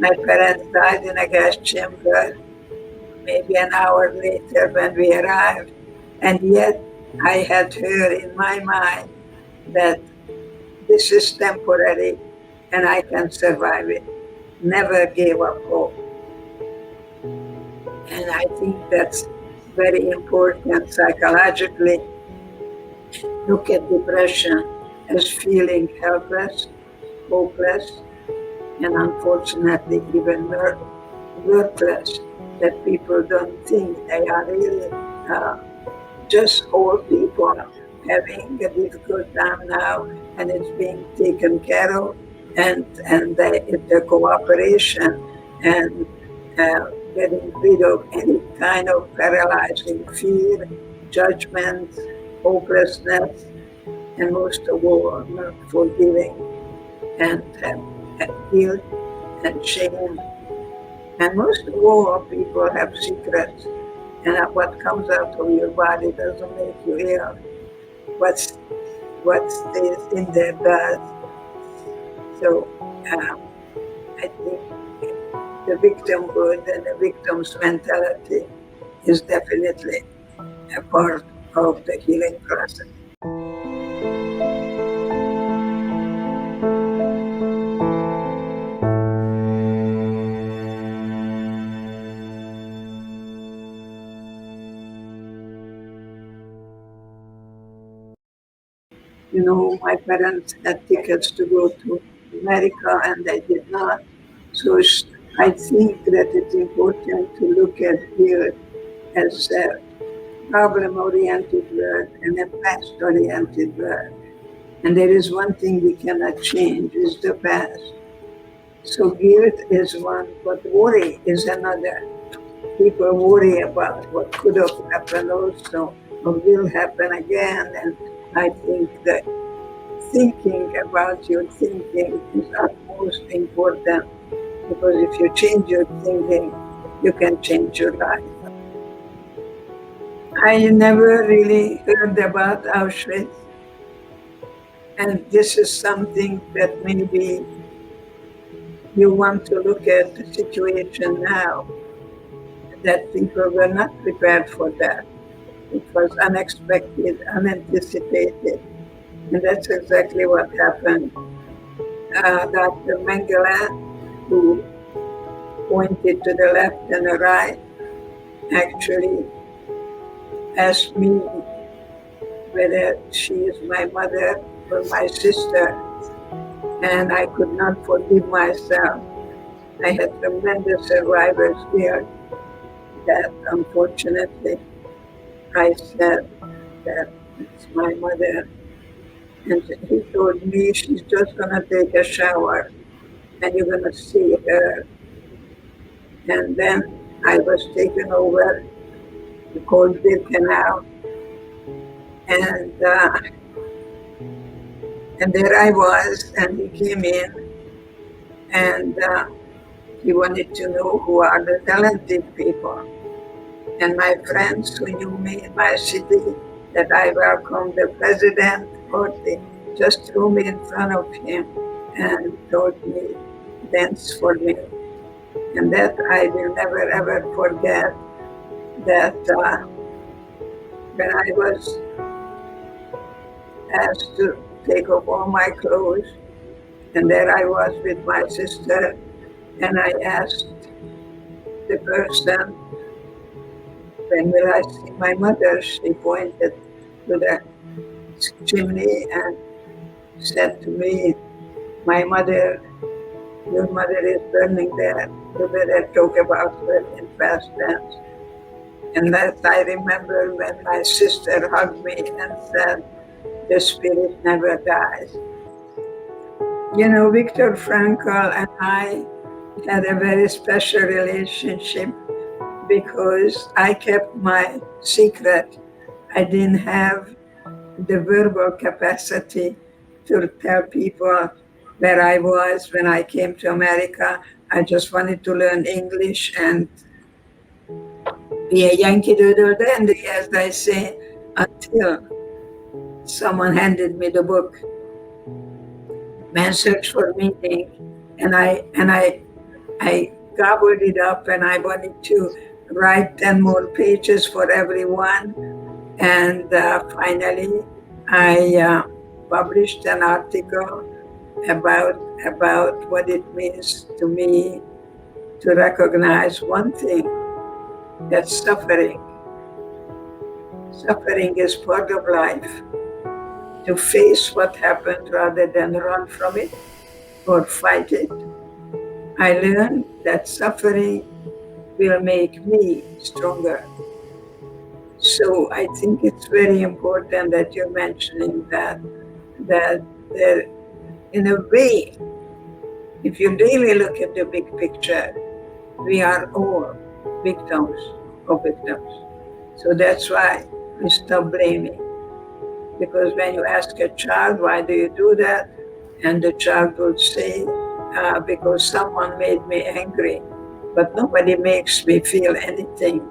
My parents died in a gas chamber maybe an hour later when we arrived. And yet I had her in my mind that this is temporary and I can survive it. Never gave up hope. And I think that's very important psychologically. Look at depression as feeling helpless, hopeless, and unfortunately even worthless, that people don't think they are really just whole people having a difficult time now, and it's being taken care of, and the cooperation and getting rid of any kind of paralyzing fear, judgment, hopelessness, and most of all, not forgiving and guilt and shame. And most of all, people have secrets, and what comes out of your body doesn't make you ill. What stays in there does. So I think the victimhood and the victim's mentality is definitely a part of the healing process. You know, my parents had tickets to go to America and they did not. So I think that it's important to look at here as a problem-oriented word and a past-oriented word. And there is one thing we cannot change, is the past. So guilt is one, but worry is another. People worry about what could have happened also, or will happen again. And I think that thinking about your thinking is utmost important, because if you change your thinking, you can change your life. I never really heard about Auschwitz, and this is something that maybe you want to look at the situation now, that people were not prepared for that. It was unexpected, unanticipated, and that's exactly what happened. Dr. Mengele, who pointed to the left and the right, actually asked me whether she is my mother or my sister, and I could not forgive myself. I had tremendous survivor's guilt that unfortunately I said that it's my mother. And he told me she's just gonna take a shower and you're gonna see her. And then I was taken over the Coldville Canal, and there I was, and he came in, and he wanted to know who are the talented people. And my friends who knew me in my city, that I welcomed the president, just threw me in front of him and told me, dance for me. And that I will never ever forget, that when I was asked to take off all my clothes, and there I was with my sister, and I asked the person, when will I see my mother? She pointed to the chimney and said to me, my mother, your mother is burning there. You better talk about her in past tense. And that I remember when my sister hugged me and said, the spirit never dies. You know, Viktor Frankl and I had a very special relationship because I kept my secret. I didn't have the verbal capacity to tell people where I was when I came to America. I just wanted to learn English and be a Yankee Doodle dandy, as they say, until someone handed me the book, Man's Search for Meaning, and I I gobbled it up and I wanted to write 10 more pages for everyone. And finally, I published an article about what it means to me to recognize one thing, that suffering is part of life. To face what happened rather than run from it or fight it. I learned that suffering will make me stronger. So I think it's very important that you're mentioning that there, in a way, if you really look at the big picture, we are all victims. So that's why we stop blaming. Because when you ask a child, why do you do that? And the child will say, because someone made me angry. But nobody makes me feel anything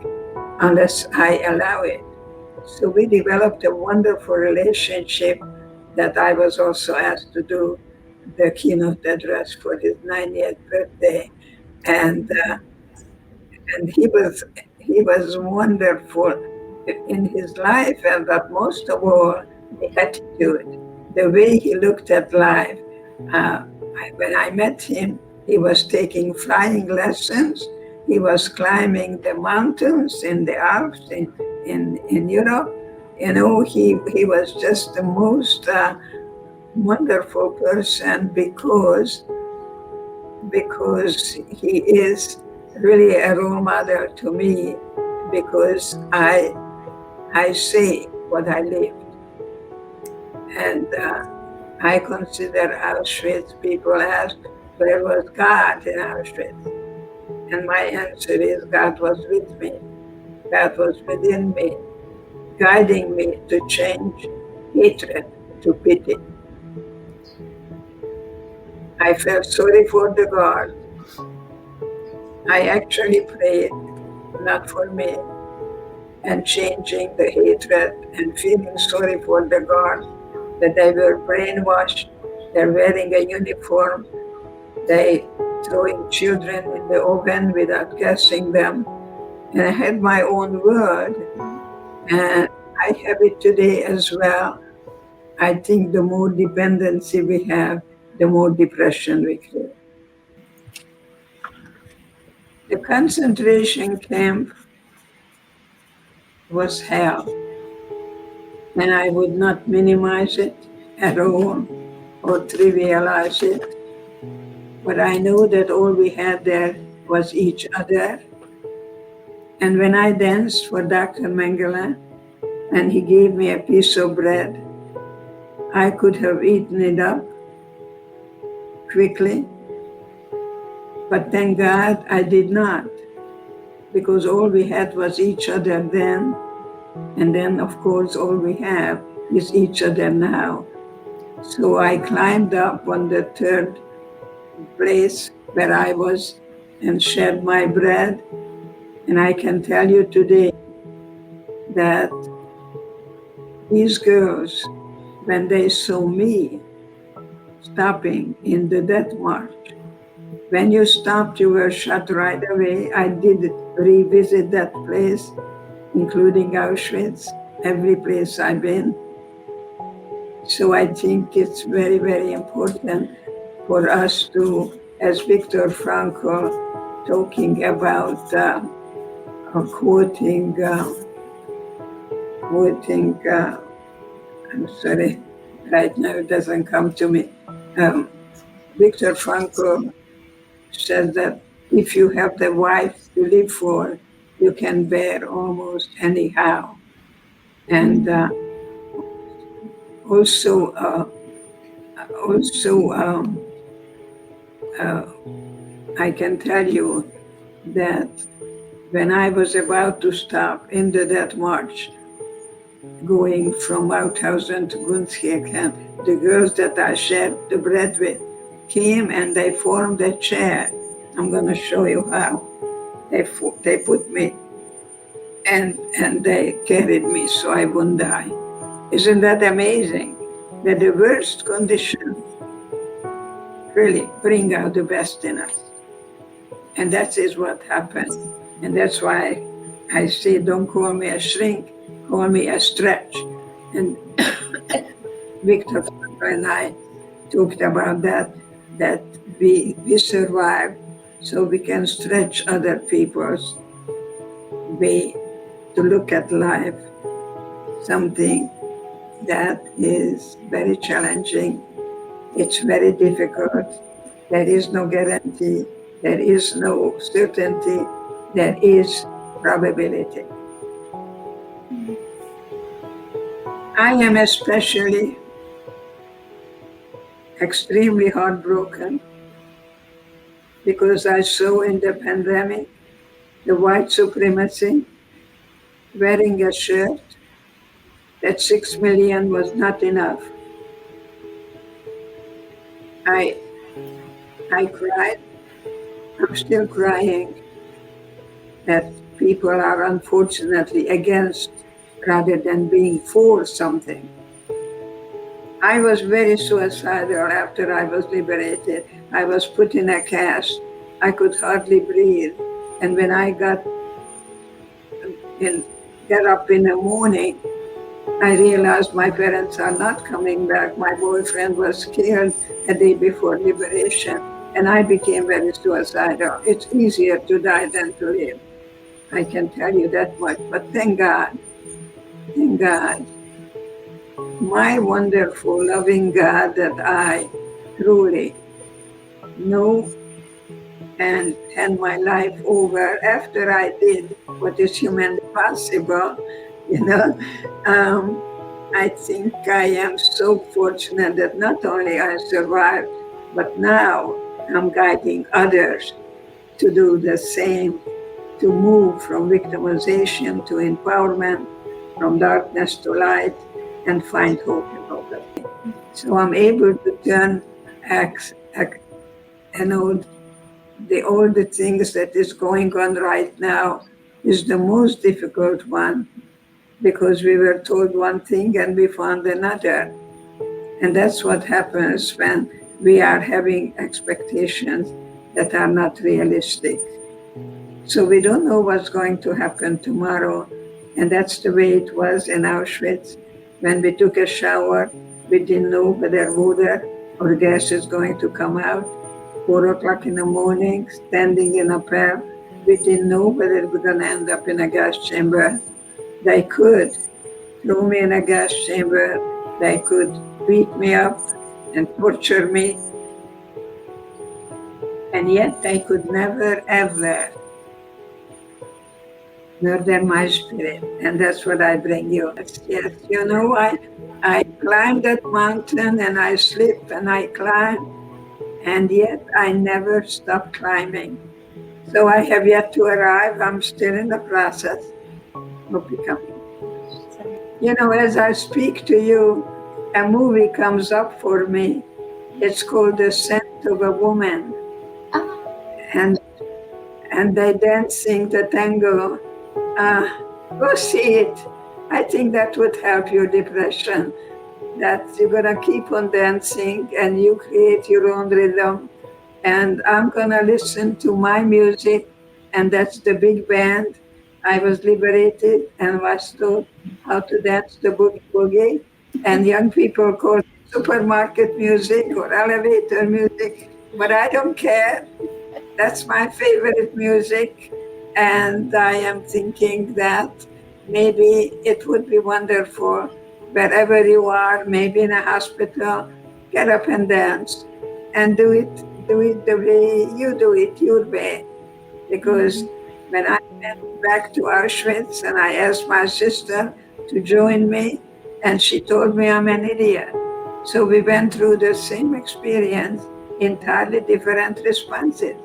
unless I allow it. So we developed a wonderful relationship that I was also asked to do the keynote address for his 90th birthday. And he was wonderful in his life, and but most of all, the attitude, the way he looked at life. When I met him, he was taking flying lessons. He was climbing the mountains in the Alps in Europe. You know, he was just the most wonderful person because he is really a role model to me, because I say what I lived. And I consider Auschwitz, people ask, where was God in Auschwitz? And my answer is, God was with me. God was within me, guiding me to change hatred to pity. I felt sorry for the guards. I actually prayed, not for me, and changing the hatred and feeling sorry for the guards, that they were brainwashed, they're wearing a uniform, they throwing children in the oven without gassing them. And I had my own word, and I have it today as well. I think the more dependency we have, the more depression we create. The concentration camp was hell, and I would not minimize it at all or trivialize it. But I know that all we had there was each other. And when I danced for Dr. Mengele, and he gave me a piece of bread, I could have eaten it up quickly. But thank God I did not, because all we had was each other then. And then, of course, all we have is each other now. So I climbed up on the third place where I was and shared my bread. And I can tell you today that these girls, when they saw me stopping in the death march, when you stopped, you were shot right away. I did revisit that place, including Auschwitz, every place I've been. So I think it's very, very important for us to, as Viktor Frankl talking about quoting, I'm sorry, right now it doesn't come to me. Viktor Frankl says that if you have the wife to live for, you can bear almost anyhow. And I can tell you that when I was about to stop in the death march, going from Mauthausen to Gunskirchen, the girls that I shared the bread with came and they formed a chair. I'm going to show you how. They put me and they carried me so I wouldn't die. Isn't that amazing? That the worst conditions really bring out the best in us. And that is what happened. And that's why I say, don't call me a shrink, call me a stretch. And Victor and I talked about that we survive so we can stretch other people's way to look at life, something that is very challenging. It's very difficult. There is no guarantee. There is no certainty. There is probability. I am especially extremely heartbroken because I saw in the pandemic the white supremacy, wearing a shirt that 6 million was not enough. I cried. I'm still crying that people are unfortunately against rather than being for something. I was very suicidal after I was liberated. I was put in a cast. I could hardly breathe. And when I got up in the morning, I realized my parents are not coming back. My boyfriend was killed a day before liberation, and I became very suicidal. It's easier to die than to live. I can tell you that much, but thank God, my wonderful, loving God that I truly know and hand my life over after I did what is humanly possible, I think I am so fortunate that not only I survived, but now I'm guiding others to do the same, to move from victimization to empowerment, from darkness to light, and find hope in all of it. So I'm able to turn all the things that is going on right now is the most difficult one, because we were told one thing and we found another. And that's what happens when we are having expectations that are not realistic. So we don't know what's going to happen tomorrow. And that's the way it was in Auschwitz. When we took a shower, we didn't know whether water or gas is going to come out. 4 o'clock in the morning, standing in a pair, we didn't know whether we're going to end up in a gas chamber. They could throw me in a gas chamber. They could beat me up and torture me. And yet they could never, ever murder my spirit. And that's what I bring you. Yes, I climbed that mountain and I slipped and I climbed. And yet I never stopped climbing. So I have yet to arrive. I'm still in the process of becoming. As I speak to you, a movie comes up for me. It's called The Scent of a Woman. And they dancing the tango. Go see it. I think that would help your depression. That you're gonna keep on dancing and you create your own rhythm. And I'm gonna listen to my music, and that's the big band. I was liberated and was taught how to dance the boogie, and young people call it supermarket music or elevator music, but I don't care. That's my favorite music, and I am thinking that maybe it would be wonderful wherever you are, maybe in a hospital, get up and dance and do it the way you do it, your way. Because when I went back to Auschwitz and I asked my sister to join me, and she told me I'm an idiot. So we went through the same experience, entirely different responses.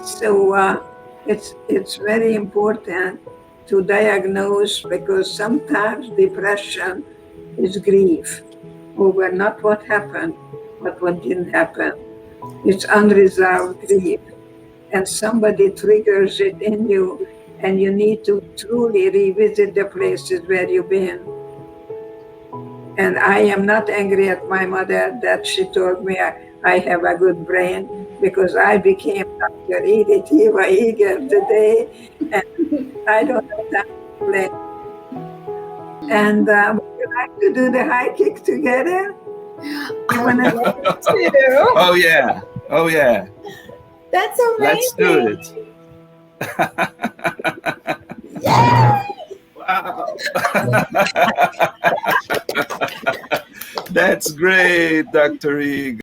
So it's very important to diagnose, because sometimes depression is grief over not what happened, but what didn't happen. It's unresolved grief. And somebody triggers it in you, and you need to truly revisit the places where you've been. And I am not angry at my mother that she told me I have a good brain, because I became Dr. Edith Eva Eger today, and I don't have time to play. And would you like to do the high kick together? You wanna Oh yeah. Oh yeah. That's amazing. Let's do it. Yay! Wow. That's great, Dr. Eger.